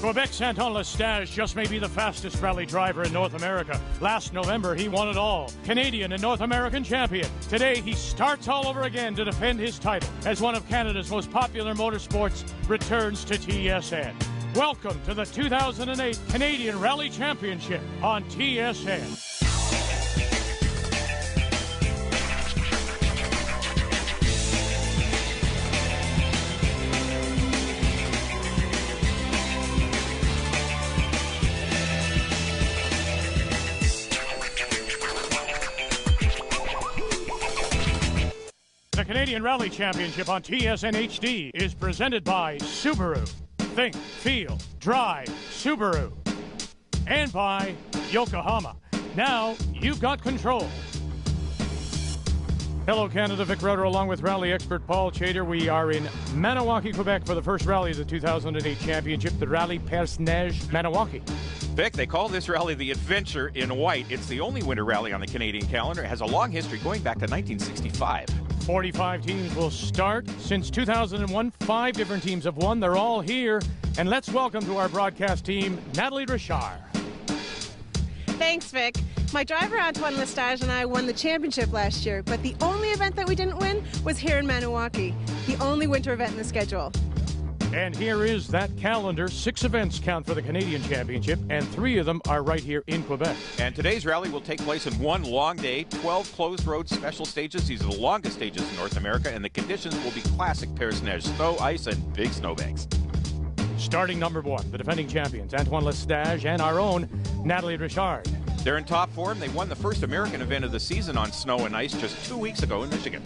Quebec's Manawa Stage just may be the fastest rally driver in North America. Last November, he won it all. Canadian and North American champion. Today, he starts all over again to defend his title as one of Canada's most popular motorsports returns to TSN. Welcome to the 2008 Canadian Rally Championship on TSN. The Canadian Rally Championship on TSN HD is presented by Subaru. Think, feel, drive Subaru. And by Yokohama. Now you've got control. Hello Canada, Vic Rutter along with rally expert Paul Chater. We are in Maniwaki, Quebec for the first rally of the 2008 championship, the Rallye Perce Neige Maniwaki. Vic, they call this rally the Adventure in White. It's the only winter rally on the Canadian calendar. It has a long history going back to 1965. 45 teams will start. Since 2001, 5 different teams have won. They're all here. And let's welcome to our broadcast team, Natalie Richard. Thanks, Vic. My driver, Antoine Lestage, and I won the championship last year, but the only event that we didn't win was here in Maniwaki, the only winter event in the schedule. And here is that calendar. 6 events count for the Canadian Championship, and 3 of them are right here in Quebec. And today's rally will take place in one long day, 12 closed road special stages. These are the longest stages in North America, and the conditions will be classic Perce Neige, snow, ice, and big snowbanks. Starting number 1, the defending champions, Antoine Lestage and our own Natalie Richard. They're in top form. They won the first American event of the season on snow and ice just 2 weeks ago in Michigan.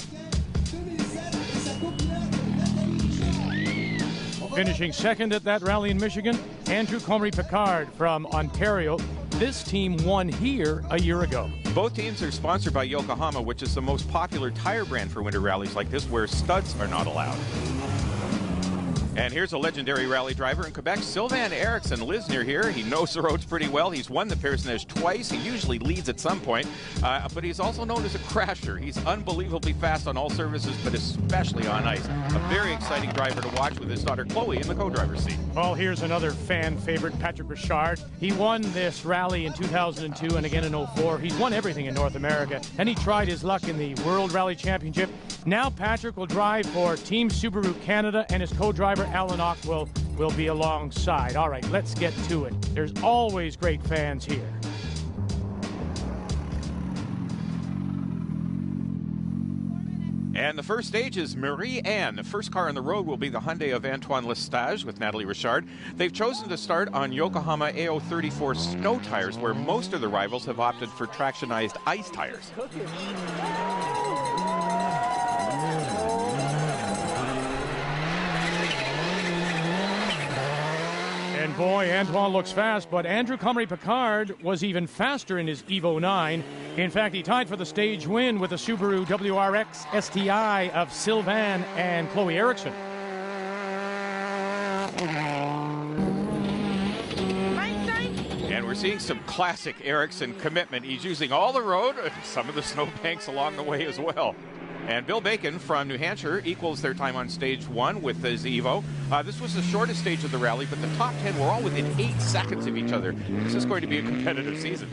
Finishing second at that rally in Michigan, Andrew Comrie-Picard from Ontario. This team won here a year ago. Both teams are sponsored by Yokohama, which is the most popular tire brand for winter rallies like this, where studs are not allowed. And here's a legendary rally driver in Quebec, Sylvain Eriksson, lives near here. He knows the roads pretty well. He's won the Perce Neige twice. He usually leads at some point, but he's also known as a crasher. He's unbelievably fast on all surfaces, but especially on ice. A very exciting driver to watch with his daughter Chloe in the co-driver's seat. Well, here's another fan favorite, Patrick Richard. He won this rally in 2002 and again in 2004. He's won everything in North America, and he tried his luck in the World Rally Championship. Now Patrick will drive for Team Subaru Canada, and his co-driver Alan Ock will be alongside. All right, let's get to it. There's always great fans here. And the first stage is Marie-Anne. The first car on the road will be the Hyundai of Antoine Lestage with Natalie Richard. They've chosen to start on Yokohama AO34 snow tires, where most of the rivals have opted for tractionized ice tires. And boy, Antoine looks fast, but Andrew Comrie-Picard was even faster in his Evo 9. In fact, he tied for the stage win with the Subaru WRX STI of Sylvain and Chloe Eriksson. And we're seeing some classic Eriksson commitment. He's using all the road, some of the snowbanks along the way as well. And Bill Bacon from New Hampshire equals their time on stage 1 with his Evo. This was the shortest stage of the rally, but the top 10 were all within 8 seconds of each other. This is going to be a competitive season.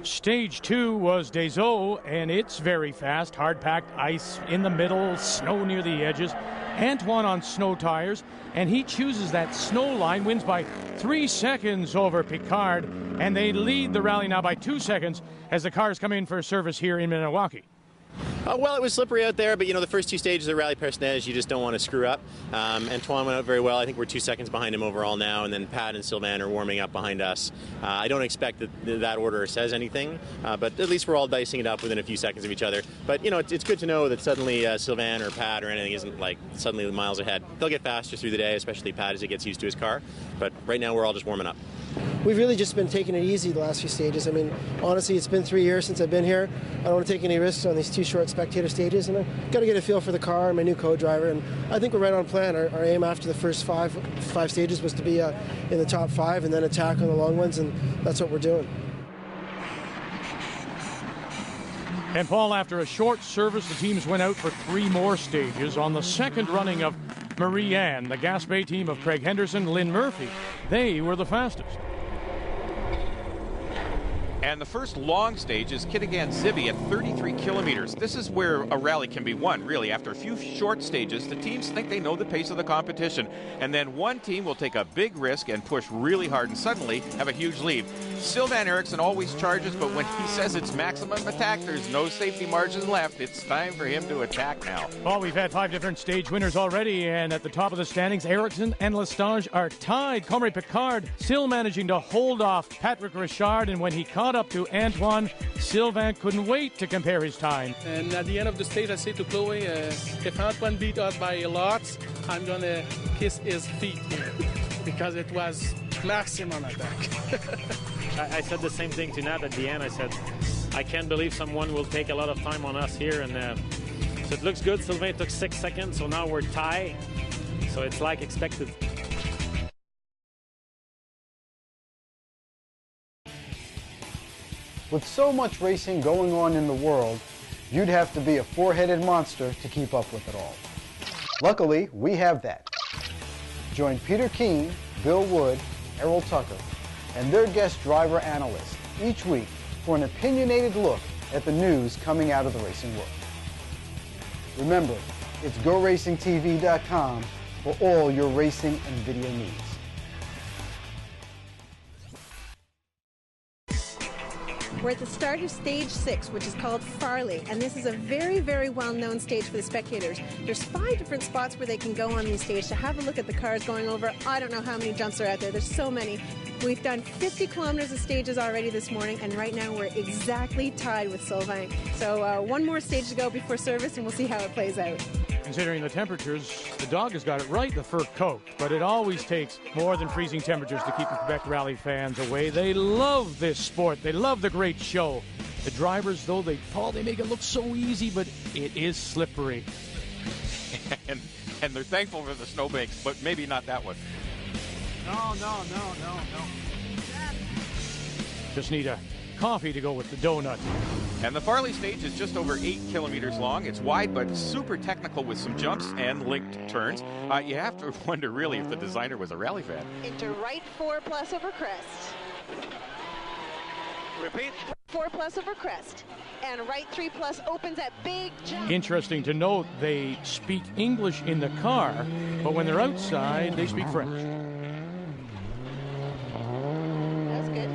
Stage 2 was Des Eaux, and it's very fast. Hard-packed ice in the middle, snow near the edges. Antoine on snow tires, and he chooses that snow line, wins by 3 seconds over Picard, and they lead the rally now by 2 seconds as the cars come in for service here in Maniwaki. Well, it was slippery out there, but the first 2 stages of Rally Perce Neige, you just don't want to screw up. Antoine went out very well. I think we're 2 seconds behind him overall now, and then Pat and Sylvain are warming up behind us. I don't expect that order says anything, but at least we're all dicing it up within a few seconds of each other. But, it's good to know that suddenly Sylvain or Pat or anything isn't like suddenly miles ahead. They'll get faster through the day, especially Pat as he gets used to his car. But right now we're all just warming up. We've really just been taking it easy the last few stages. I mean, honestly, it's been 3 years since I've been here. I don't want to take any risks on these 2 short spectator stages, and I've got to get a feel for the car and my new co-driver, and I think we're right on plan. Our aim after the first five stages was to be in the top 5 and then attack on the long ones, and that's what we're doing. And Paul, after a short service, the teams went out for 3 more stages. On the second running of Marie Ann, the Gaspé team of Craig Henderson, Lynn Murphy, they were the fastest. And the first long stage is Kitigan-Zibi at 33 kilometers. This is where a rally can be won, really. After a few short stages, the teams think they know the pace of the competition. And then one team will take a big risk and push really hard and suddenly have a huge lead. Sylvain Eriksson always charges, but when he says it's maximum attack, there's no safety margin left. It's time for him to attack now. Well, we've had 5 different stage winners already, and at the top of the standings, Eriksson and Lestage are tied. Comrie Picard still managing to hold off Patrick Richard, and when he caught up to Antoine, Sylvain couldn't wait to compare his time. And at the end of the stage, I say to Chloe, if Antoine beat us by lots, I'm going to kiss his feet because it was maximum attack. I said the same thing to Nat at the end. I said, I can't believe someone will take a lot of time on us here. And so it looks good. Sylvain took 6 seconds, so now we're tied. So it's like expected. With so much racing going on in the world, you'd have to be a four-headed monster to keep up with it all. Luckily, we have that. Join Peter Keane, Bill Wood, Errol Tucker, and their guest driver analyst each week for an opinionated look at the news coming out of the racing world. Remember, it's GoRacingTV.com for all your racing and video needs. We're at the start of Stage 6, which is called Farley, and this is a very, very well-known stage for the spectators. There's 5 different spots where they can go on these stages to have a look at the cars going over. I don't know how many jumps are out there. There's so many. We've done 50 kilometers of stages already this morning, and right now we're exactly tied with Sylvain. So one more stage to go before service, and we'll see how it plays out. Considering the temperatures, the dog has got it right, the fur coat. But it always takes more than freezing temperatures to keep the Quebec Rally fans away. They love this sport. They love the great show. The drivers, though, they make it look so easy, but it is slippery. and they're thankful for the snowbanks, but maybe not that one. No. Just need a coffee to go with the donut. And the Farley Stage is just over 8 kilometers long. It's wide but super technical with some jumps and linked turns. You have to wonder really if the designer was a rally fan. Into right 4 plus over crest. Repeat. 4 plus over crest. And right 3 plus opens that big jump. Interesting to note, they speak English in the car, but when they're outside, they speak French. That's good.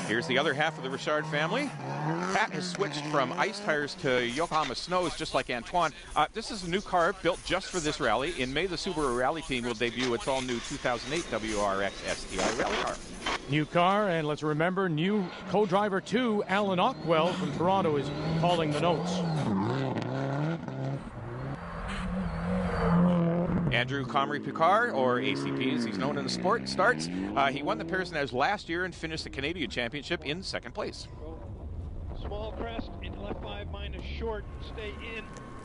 Here's the other half of the Richard family. Pat has switched from ice tires to Yokohama Snows, just like Antoine. This is a new car built just for this rally. In May, the Subaru Rally team will debut its all-new 2008 WRX STI rally car. New car, and let's remember, new co-driver 2, Alan Ockwell from Toronto, is calling the notes. Andrew Comrie Picard, or ACP as he's known in the sport, starts. He won the Perce Neige last year and finished the Canadian Championship in 2nd place. Small crest into left 5 minus short, stay in,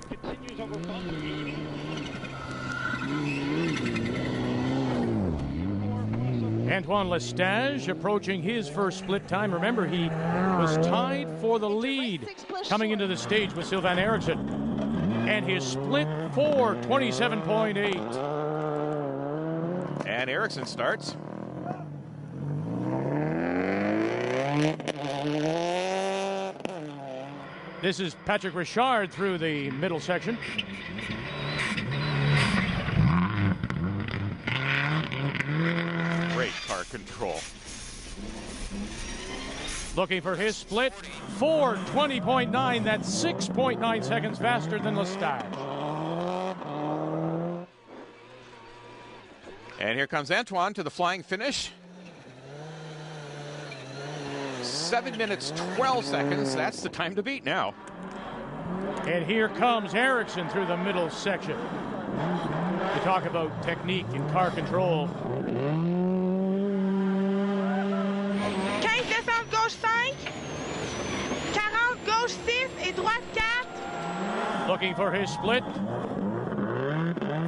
continues over bump. Antoine Lestage approaching his first split time. Remember, he was tied for the lead coming into the stage with Sylvain Eriksson. And his split 4:27.8. And Eriksson starts. This is Patrick Richard through the middle section. Great car control. Looking for his split, 4:20.9. That's 6.9 seconds faster than Lestage. And here comes Antoine to the flying finish. 7 minutes, 12 seconds. That's the time to beat now. And here comes Eriksson through the middle section. You talk about technique and car control. 15 descente gauche 5, 40 gauche 6 et droite 4. Looking for his split.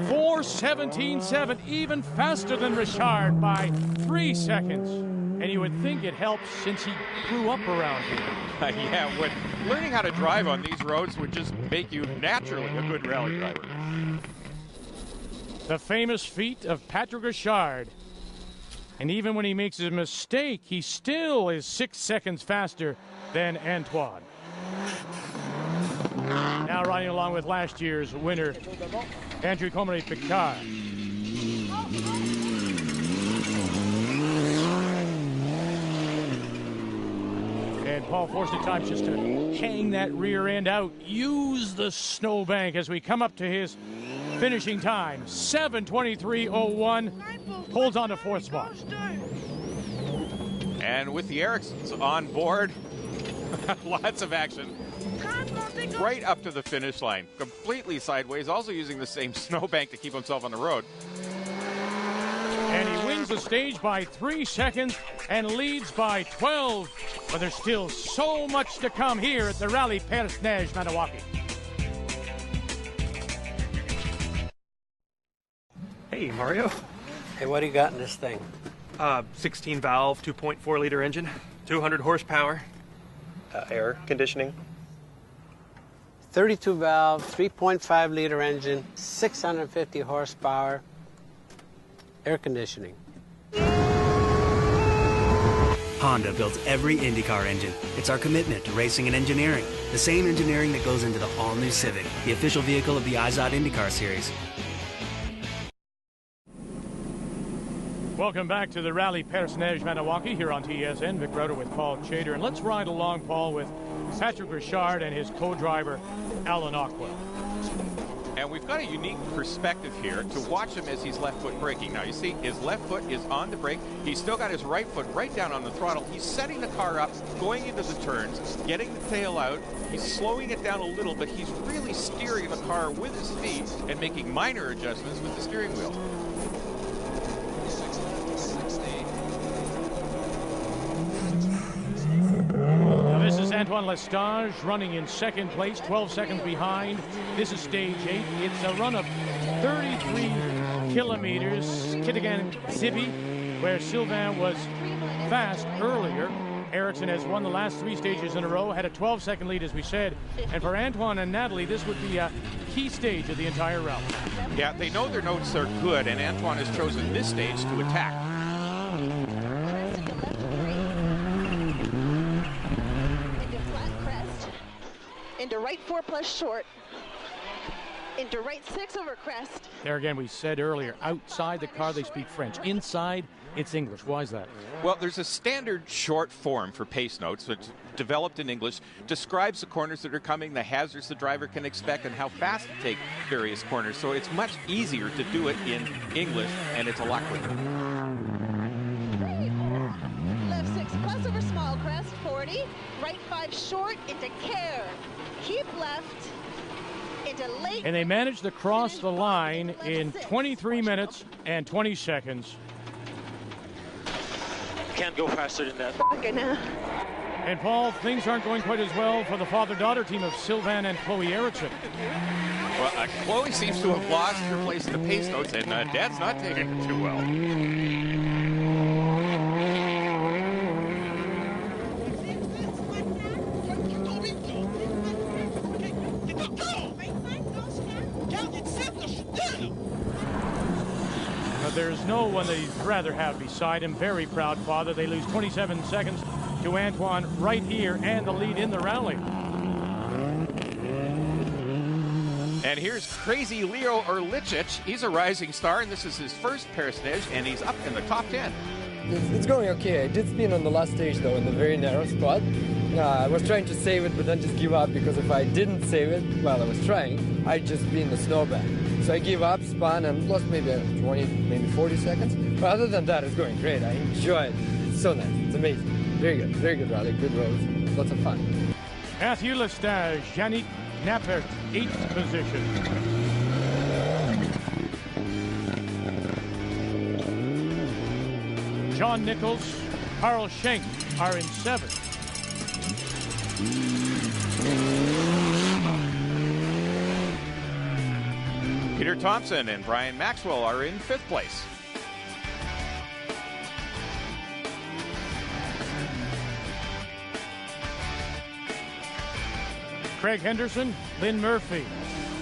4:17.7, even faster than Richard by 3 seconds. And you would think it helps since he grew up around here. Yeah, learning how to drive on these roads would just make you naturally a good rally driver. The famous feat of Patrick Richard. And even when he makes a mistake, he still is 6 seconds faster than Antoine. Now riding along with last year's winner, Andrew Comrie-Picard. And Paul forced at times just to hang that rear end out, use the snowbank as we come up to his finishing time. 7:23.01, holds on to fourth spot. And with the Ericssons on board, lots of action. Right up to the finish line, completely sideways, also using the same snowbank to keep himself on the road. And he wins the stage by 3 seconds and leads by 12. But there's still so much to come here at the Rallye Perce Neige, Maniwaki. Hey, Mario. Hey, what do you got in this thing? 16 valve, 2.4 liter engine, 200 horsepower. Air conditioning. 32 valve, 3.5 liter engine, 650 horsepower, air conditioning. Honda builds every IndyCar engine. It's our commitment to racing and engineering. The same engineering that goes into the all-new Civic, the official vehicle of the IZOD IndyCar Series. Welcome back to the Rallye Perce Neige Maniwaki here on TSN. Vic Rauter with Paul Chater. And let's ride along, Paul, with Patrick Richard and his co-driver, Alan Ockwell. And we've got a unique perspective here to watch him as he's left foot braking. Now you see his left foot is on the brake. He's still got his right foot right down on the throttle. He's setting the car up, going into the turns, getting the tail out. He's slowing it down a little, but he's really steering the car with his feet and making minor adjustments with the steering wheel. This is Antoine Lestage running in second place, 12 seconds behind. This is stage 8. It's a run of 33 kilometers. Kitigan-Zibi, where Sylvain was fast earlier. Ericsson has won the last 3 stages in a row, had a 12-second lead, as we said. And for Antoine and Natalie, this would be a key stage of the entire rally. Yeah, they know their notes are good, and Antoine has chosen this stage to attack. Into right 4 plus short. Into right 6 over crest. There again, we said earlier, outside the car they speak French. Inside, it's English. Why is that? Well, there's a standard short form for pace notes that's developed in English, describes the corners that are coming, the hazards the driver can expect, and how fast to take various corners. So it's much easier to do it in English, and it's a lot quicker. Left 6 plus over small crest, 40. Right 5 short into care. Keep left into late. And they managed to cross the line in 23 minutes and 20 seconds. Can't go faster than that. Okay, now. And Paul, things aren't going quite as well for the father-daughter team of Sylvain and Chloe Ericsson. Well, Chloe seems to have lost her place in the pace notes, and Dad's not taking it too well. There's no one that he'd rather have beside him. Very proud father. They lose 27 seconds to Antoine right here and the lead in the rally. And here's crazy Leo Erlichich. He's a rising star, and this is his first Perce Neige, and he's up in the top 10. It's going okay. I did spin on the last stage, though, in the very narrow spot. I was trying to save it, but then just give up, because if I didn't save it while I was trying, I'd just be in the snowbank. So I gave up, spun, and lost maybe 20, maybe 40 seconds. But other than that, it's going great. I enjoy it. It's so nice. It's amazing. Very good rally, good roads, lots of fun. Matthew Lestage, Yannick Nappert, 8th position. John Nichols, Carl Schenk are in 7th. Peter Thompson and Brian Maxwell are in 5th place. Craig Henderson, Lynn Murphy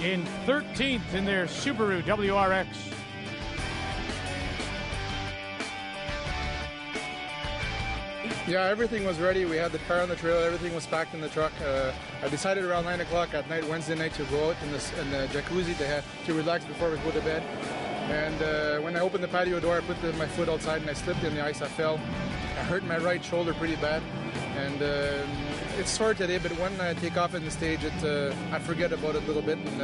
in 13th in their Subaru WRX Yeah, everything was ready. We had the car on the trailer. Everything was packed in the truck. I decided around 9 o'clock at night, Wednesday night, to go out in the jacuzzi to relax before we go to bed. And when I opened the patio door, I put my foot outside and I slipped in the ice. I fell. I hurt my right shoulder pretty bad. And it's sore today, but when I take off in the stage, I forget about it a little bit. And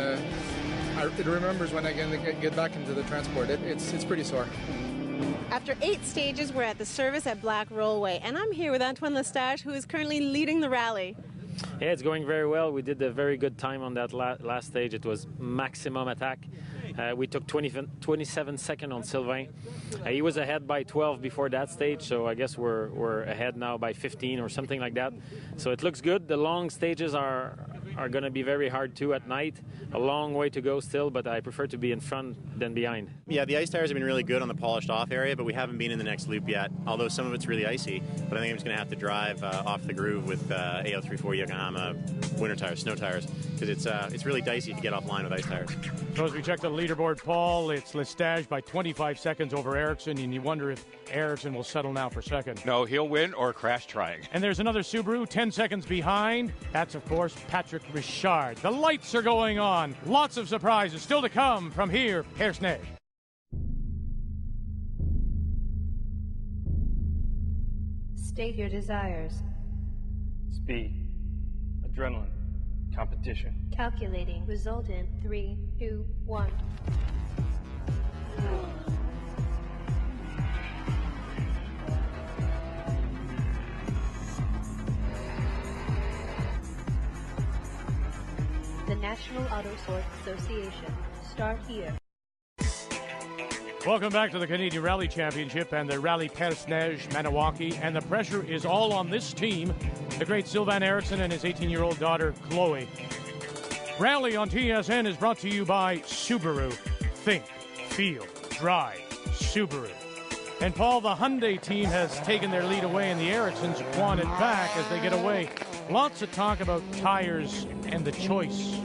it remembers when I get back into the transport. It's pretty sore. After 8 stages, we're at the service at Black Rollway, and I'm here with Antoine Lestage, who is currently leading the rally. Yeah, it's going very well. We did a very good time on that last stage. It was maximum attack. We took 27 seconds on Sylvain. He was ahead by 12 before that stage, so I guess we're ahead now by 15 or something like that. So it looks good. The long stages are going to be very hard too at night. A long way to go still, but I prefer to be in front than behind. Yeah, the ice tires have been really good on the polished off area, but we haven't been in the next loop yet, although some of it's really icy. But I think I'm just going to have to drive off the groove with AO34 Yokohama winter tires, snow tires, because it's really dicey to get offline with ice tires. So as we check the leaderboard, Paul, it's Lestage by 25 seconds over Ericsson, and you wonder if Ericsson will settle now for second. No, he'll win or crash trying. And there's another Subaru 10 seconds behind. That's, of course, Patrick Richard. The lights are going on. Lots of surprises still to come from here, Perce Neige. State your desires. Speed, adrenaline, competition. Calculating. Result in 3, 2, 1. The National Auto Sport Association. Start here. Welcome back to the Canadian Rally Championship and the Rally Perce Neige Maniwaki, and the pressure is all on this team, the great Sylvain Eriksson and his 18-year-old daughter, Chloe. Rally on TSN is brought to you by Subaru. Think, feel, drive, Subaru. And Paul, the Hyundai team has taken their lead away, and the Ericssons want it back as they get away. Lots of talk about tires and the choice.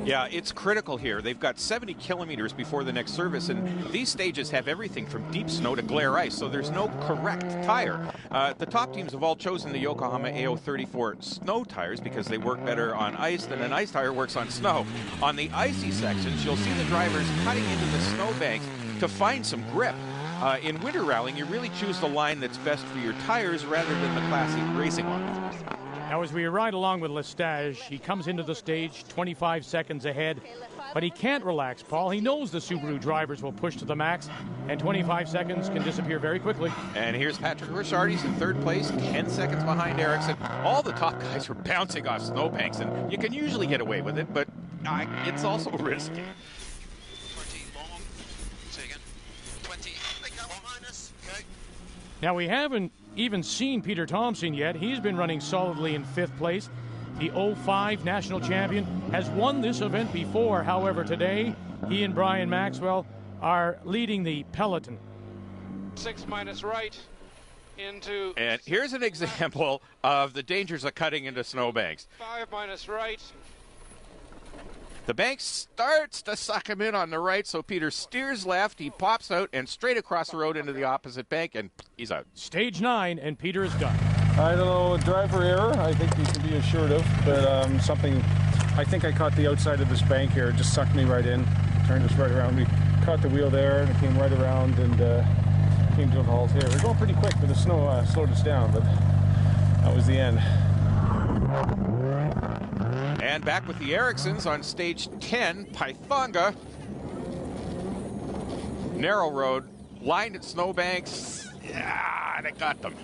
Yeah, it's critical here. They've got 70 kilometers before the next service, and these stages have everything from deep snow to glare ice, so there's no correct tire. The top teams have all chosen the Yokohama AO34 snow tires because they work better on ice than an ice tire works on snow. On the icy sections, you'll see the drivers cutting into the snowbanks to find some grip. In winter rallying, you really choose the line that's best for your tires rather than the classic racing one. Now, as we ride along with Lestage, he comes into the stage 25 seconds ahead, but he can't relax, Paul. He knows the Subaru drivers will push to the max, and 25 seconds can disappear very quickly. And here's Patrick Richard. He's in third place, 10 seconds behind Ericsson. All the top guys were bouncing off snowbanks, and you can usually get away with it, but it's also risky. 20 long. Say again. 20. They go behind us. Okay. Now, we haven't even seen Peter Thompson yet. He's been running solidly in 5th place. The 05 national champion has won this event before. However, today, he and Brian Maxwell are leading the peloton. 6 minus right into... And here's an example of the dangers of cutting into snowbanks. 5 minus right. The bank starts to suck him in on the right, so Peter steers left, he pops out, and straight across the road into the opposite bank, and he's out. Stage 9, and Peter is done. I don't know, driver error, I think you can be assured of, but I think I caught the outside of this bank here, it just sucked me right in, turned us right around. We caught the wheel there, and it came right around, and came to a halt here. We're going pretty quick, but the snow slowed us down, but that was the end. And back with the Ericssons on stage 10, Pythonga. Narrow road, lined at snowbanks. Yeah, they got them.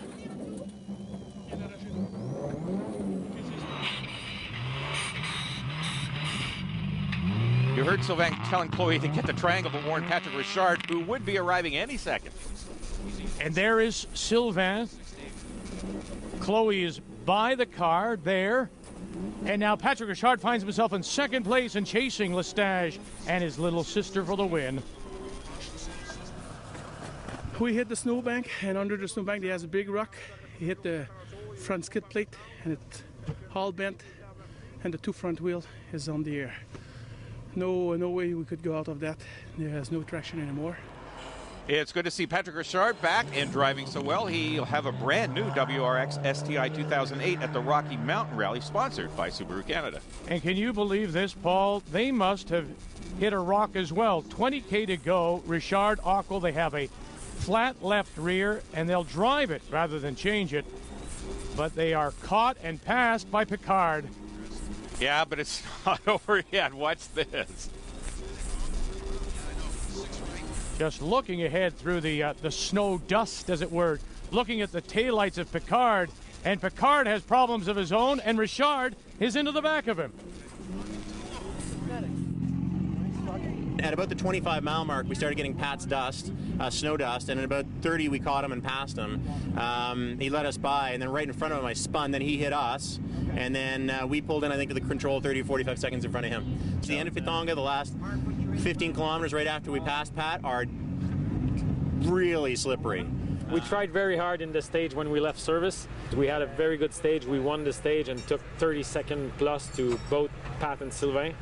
You heard Sylvain telling Chloe to get the triangle, but warned Patrick Richard, who would be arriving any second. And there is Sylvain. Chloe is by the car there. And now Patrick Richard finds himself in 2nd place and chasing Lestage and his little sister for the win. We hit the snowbank, and under the snowbank there has a big rock. He hit the front skid plate, and it all bent, and the 2 front wheel is on the air. No way we could go out of that. There has no traction anymore. It's good to see Patrick Richard back and driving so well. He'll have a brand new WRX STI 2008 at the Rocky Mountain Rally, sponsored by Subaru Canada. And can you believe this, Paul? They must have hit a rock as well. 20K to go. Richard, Ockel, they have a flat left rear, and they'll drive it rather than change it. But they are caught and passed by Picard. Yeah, but it's not over yet. Watch this. Just looking ahead through the snow dust, as it were, looking at the taillights of Picard, and Picard has problems of his own, and Richard is into the back of him. At about the 25-mile mark, we started getting Pat's dust, snow dust, and at about 30, we caught him and passed him. He let us by, and then right in front of him, I spun, then he hit us, and then we pulled in, I think, to the control 30 or 45 seconds in front of him. So the end of Pitonga, the last 15 kilometers right after we passed Pat, are really slippery. We tried very hard in the stage when we left service. We had a very good stage. We won the stage and took 30-second plus to both Pat and Sylvain.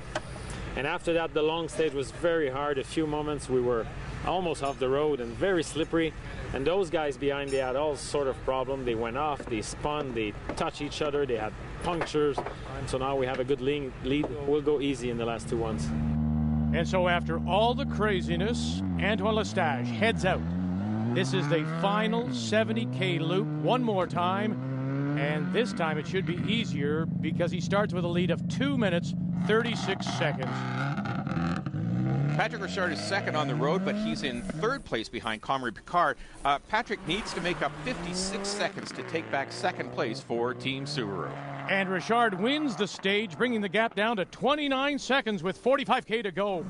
And after that, the long stage was very hard. A few moments we were almost off the road and very slippery. And those guys behind, they had all sort of problem. They went off, they spun, they touched each other, they had punctures. So now we have a good lead. We'll go easy in the last two ones. And so after all the craziness, Antoine Lestage heads out. This is the final 70K loop one more time, and this time it should be easier because he starts with a lead of 2 minutes, 36 seconds. Patrick Richard is second on the road, but he's in third place behind Comrie Picard. Patrick needs to make up 56 seconds to take back second place for Team Subaru. And Richard wins the stage, bringing the gap down to 29 seconds with 45K to go.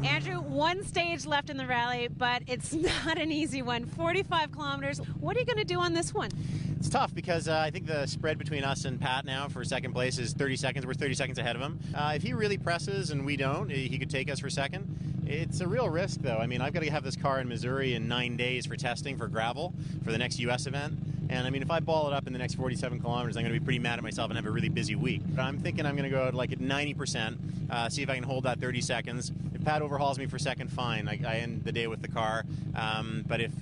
Andrew, one stage left in the rally, but it's not an easy one. 45 kilometers. What are you going to do on this one? It's tough because I think the spread between us and Pat now for second place is 30 seconds. We're 30 seconds ahead of him. If he really presses and we don't, he could take us for second. It's a real risk, though. I mean, I've got to have this car in Missouri in 9 days for testing for gravel for the next U.S. event. And I mean, if I ball it up in the next 47 kilometers, I'm going to be pretty mad at myself and have a really busy week. But I'm thinking I'm going to go like at 90%, see if I can hold that 30 seconds. If Pat overhauls me for second, fine. I end the day with the car. But if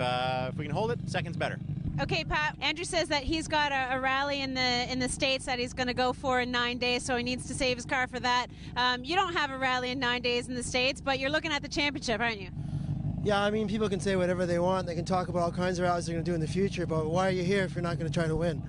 we can hold it, second's better. Okay, Pat, Andrew says that he's got a rally in the States that he's going to go for in 9 days, so he needs to save his car for that. You don't have a rally in 9 days in the States, but you're looking at the championship, aren't you? Yeah, I mean, people can say whatever they want. They can talk about all kinds of rallies they're going to do in the future, but why are you here if you're not going to try to win?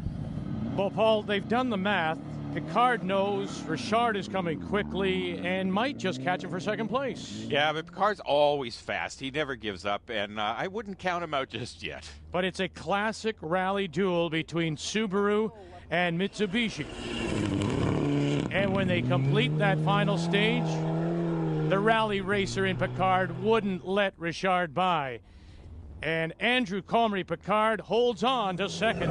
Well, Paul, they've done the math. Picard knows Richard is coming quickly and might just catch him for second place. Yeah, but Picard's always fast. He never gives up, and I wouldn't count him out just yet. But it's a classic rally duel between Subaru and Mitsubishi. And when they complete that final stage, the rally racer in Picard wouldn't let Richard by. And Andrew Comrie Picard holds on to second.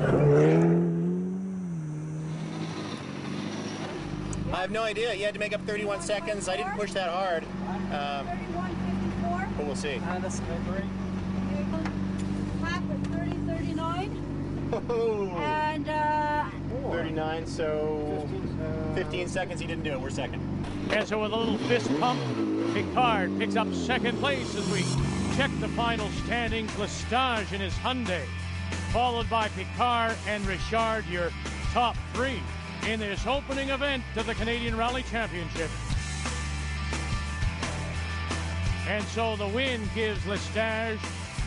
I have no idea. He had to make up 31 seconds. I didn't push that hard. But we'll see. That's great. Pat with 30:39. And 39, so 15 seconds he didn't do it. We're second. And so with a little fist pump, Picard picks up second place as we check the final standings. Lestage in his Hyundai, followed by Picard and Richard, your top three in this opening event to the Canadian Rally Championship. And so the win gives Lestage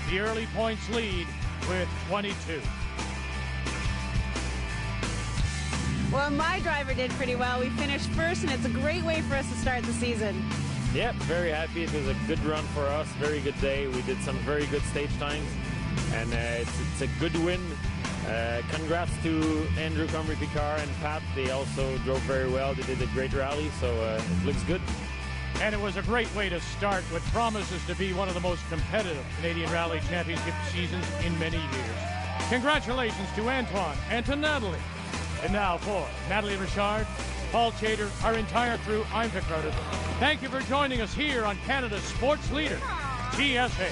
the early points lead with 22. Well, my driver did pretty well. We finished first, and it's a great way for us to start the season. Yep, very happy. It was a good run for us. Very good day. We did some very good stage times, and it's a good win. Congrats to Andrew Comrie Picard and Pat. They also drove very well. They did a great rally, so it looks good. And it was a great way to start what promises to be one of the most competitive Canadian Rally Championship seasons in many years. Congratulations to Antoine and to Natalie. And now for Natalie Richard, Paul Chater, our entire crew, I'm Vic Carter. Thank you for joining us here on Canada's sports leader, TSA.